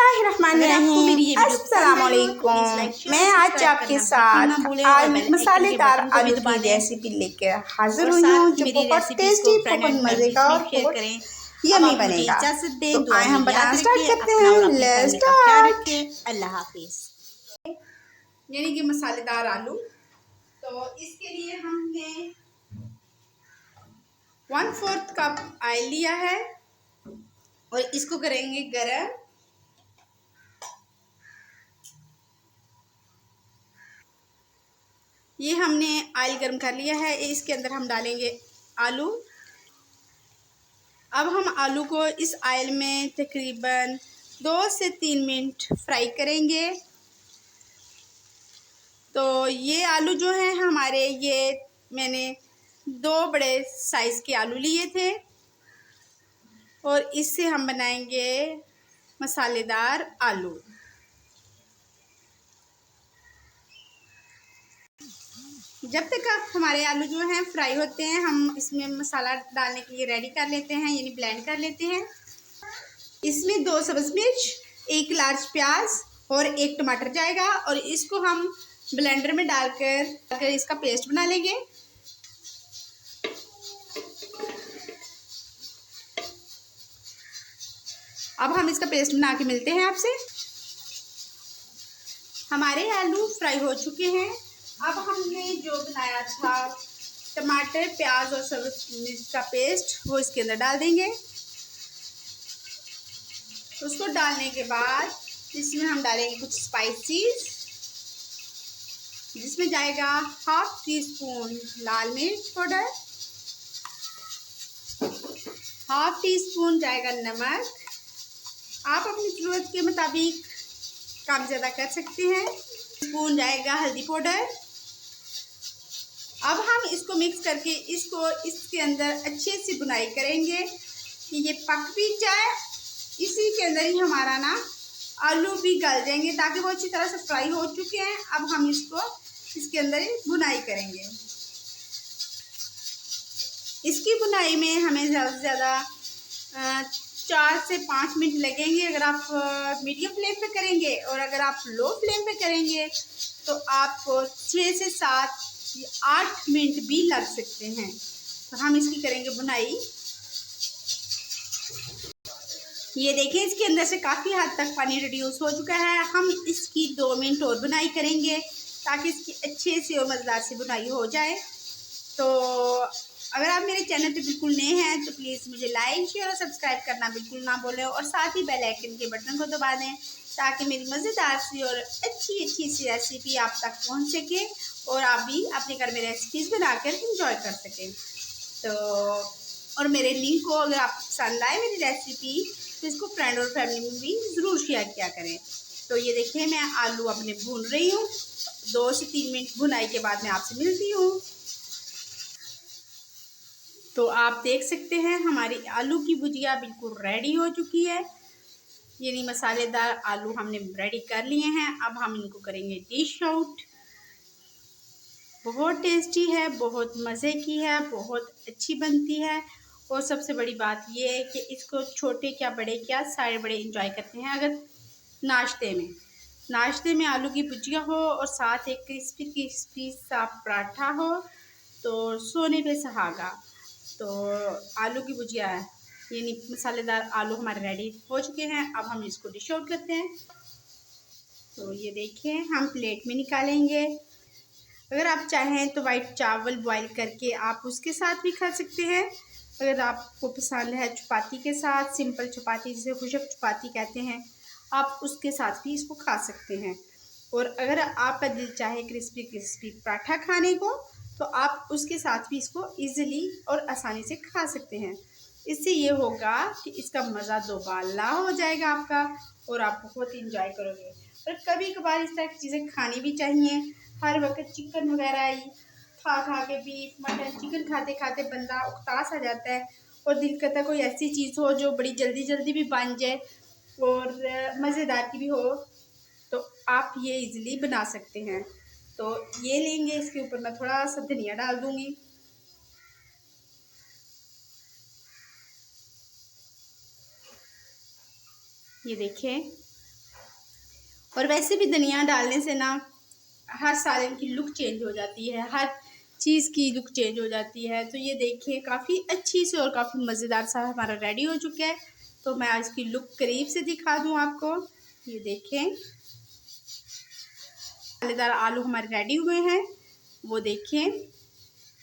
बिस्मिल्लाहिर्रहमानिर्रहीम। अस्सलामुअलैकुम। मैं आज आपके साथ आज मसालेदार आलू की रेसिपी लेकर हाजिर हुई हूँ जो बहुत टेस्टी, बहुत मज़ेदार और बहुत यम्मी बनेगा। तो आए हम बनाना स्टार्ट करते हैं। Let's start. अल्लाह हाफिज। यानी कि मसालेदार आलू, तो इसके लिए हमने 1/4 कप ऑयल लिया है और इसको करेंगे गरम। ये हमने ऑयल गर्म कर लिया है। इसके अंदर हम डालेंगे आलू। अब हम आलू को इस ऑयल में तकरीबन 2 से 3 मिनट फ्राई करेंगे। तो ये आलू जो हैं हमारे, ये मैंने 2 बड़े साइज़ के आलू लिए थे और इससे हम बनाएंगे मसालेदार आलू। जब तक हमारे आलू जो हैं फ्राई होते हैं, हम इसमें मसाला डालने के लिए रेडी कर लेते हैं, यानी ब्लेंड कर लेते हैं। इसमें 2 सब्ज़ मिर्च, 1 लार्ज प्याज और 1 टमाटर जाएगा और इसको हम ब्लेंडर में डालकर इसका पेस्ट बना लेंगे। अब हम इसका पेस्ट बना के मिलते हैं आपसे। हमारे आलू फ्राई हो चुके हैं। अब हमने जो बनाया था टमाटर, प्याज और सब्ज़ मिर्च का पेस्ट, वो इसके अंदर डाल देंगे। उसको डालने के बाद इसमें हम डालेंगे कुछ स्पाइसेस, जिसमें जाएगा 1/2 टीस्पून लाल मिर्च पाउडर, 1/2 टीस्पून जाएगा नमक। आप अपनी ज़रूरत के मुताबिक कम ज़्यादा कर सकते हैं। स्पून जाएगा हल्दी पाउडर। अब हम इसको मिक्स करके इसको इसके अंदर अच्छे से बुनाई करेंगे कि ये पक भी जाए। इसी के अंदर ही हमारा ना आलू भी गल जाएंगे, ताकि वो अच्छी तरह से फ्राई हो चुके हैं। अब हम इसको इसके अंदर ही बुनाई करेंगे। इसकी बुनाई में हमें ज़्यादा से ज़्यादा 4 से 5 मिनट लगेंगे अगर आप मीडियम फ्लेम पे करेंगे, और अगर आप लो फ्लेम पे करेंगे तो आपको 6 से 7 या 8 मिनट भी लग सकते हैं। तो हम इसकी करेंगे बुनाई। ये देखिए, इसके अंदर से काफ़ी हद तक पानी रिड्यूस हो चुका है। हम इसकी 2 मिनट और बुनाई करेंगे ताकि इसकी अच्छे से और मज़ेदार से बुनाई हो जाए। तो अगर आप मेरे चैनल पे बिल्कुल नए हैं तो प्लीज़ मुझे लाइक, शेयर और सब्सक्राइब करना बिल्कुल ना भूलें, और साथ ही बेल आइकन के बटन को दबा दें ताकि मेरी मज़ेदार सी और अच्छी सी रेसिपी आप तक पहुंच सके और आप भी अपने घर में रेसिपीज़ बनाकर इंजॉय कर सकें। तो और मेरे लिंक को अगर आप पसंद आए मेरी रेसिपी, तो इसको फ्रेंड और फैमिली में भी ज़रूर शेयर किया करें। तो ये देखिए, मैं आलू अपने भून रही हूँ। 2 से 3 मिनट भुनाई के बाद मैं आपसे मिलती हूँ। तो आप देख सकते हैं हमारी आलू की भुजिया बिल्कुल रेडी हो चुकी है। यानी मसालेदार आलू हमने रेडी कर लिए हैं। अब हम इनको करेंगे डिश आउट। बहुत टेस्टी है, बहुत मज़े की है, बहुत अच्छी बनती है। और सबसे बड़ी बात ये है कि इसको छोटे क्या बड़े क्या सारे बड़े इंजॉय करते हैं। अगर नाश्ते में आलू की भुजिया हो और साथ एक क्रिस्पी सा पराठा हो तो सोने पे सुहागा। तो आलू की भुजिया यानी मसालेदार आलू हमारे रेडी हो चुके हैं। अब हम इसको डिश आउट करते हैं। तो ये देखिए, हम प्लेट में निकालेंगे। अगर आप चाहें तो वाइट चावल बॉईल करके आप उसके साथ भी खा सकते हैं। अगर आपको पसंद है चपाती के साथ, सिंपल चपाती जिसे खुशक चपाती कहते हैं, आप उसके साथ भी इसको खा सकते हैं। और अगर आपका दिल चाहे क्रिस्पी पराठा खाने को, तो आप उसके साथ भी इसको इजीली और आसानी से खा सकते हैं। इससे ये होगा कि इसका मज़ा दोबाला हो जाएगा आपका, और आप बहुत इंजॉय करोगे। और कभी कभार इस तरह की चीज़ें खानी भी चाहिए। हर वक्त चिकन वगैरह ही खा के, बीफ मटन चिकन खाते खाते बंदा उकतास आ जाता है, और दिल करता कोई ऐसी चीज़ हो जो बड़ी जल्दी भी बन जाए और मज़ेदार की भी हो, तो आप ये इजीली बना सकते हैं। तो ये लेंगे, इसके ऊपर मैं थोड़ा सा धनिया डाल दूँगी। ये देखिए, और वैसे भी धनिया डालने से ना हर साल इनकी लुक चेंज हो जाती है, हर चीज़ की लुक चेंज हो जाती है। तो ये देखिए काफ़ी अच्छी से और काफ़ी मज़ेदार सा हमारा रेडी हो चुका है। तो मैं आज की लुक करीब से दिखा दूँ आपको। ये देखें मसालेदार आलू हमारे रेडी हुए हैं, वो देखें।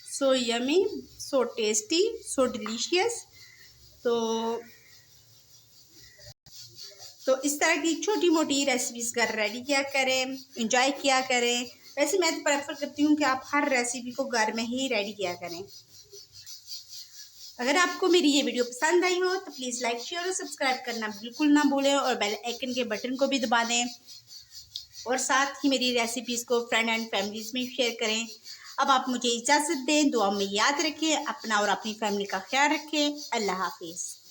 सो यमी, सो टेस्टी, सो डिलीशियस। तो इस तरह की छोटी मोटी रेसिपीज़ घर रेडी किया करें, इंजॉय किया करें। वैसे मैं तो प्रेफर करती हूँ कि आप हर रेसिपी को घर में ही रेडी किया करें। अगर आपको मेरी ये वीडियो पसंद आई हो तो प्लीज़ लाइक, शेयर और सब्सक्राइब करना बिल्कुल ना भूलें और बेल आइकन के बटन को भी दबा दें और साथ ही मेरी रेसिपीज़ को फ्रेंड एंड फैमिलीज़ में शेयर करें। अब आप मुझे इजाज़त दें, दुआ में याद रखें, अपना और अपनी फैमिली का ख्याल रखें। अल्लाह हाफिज़।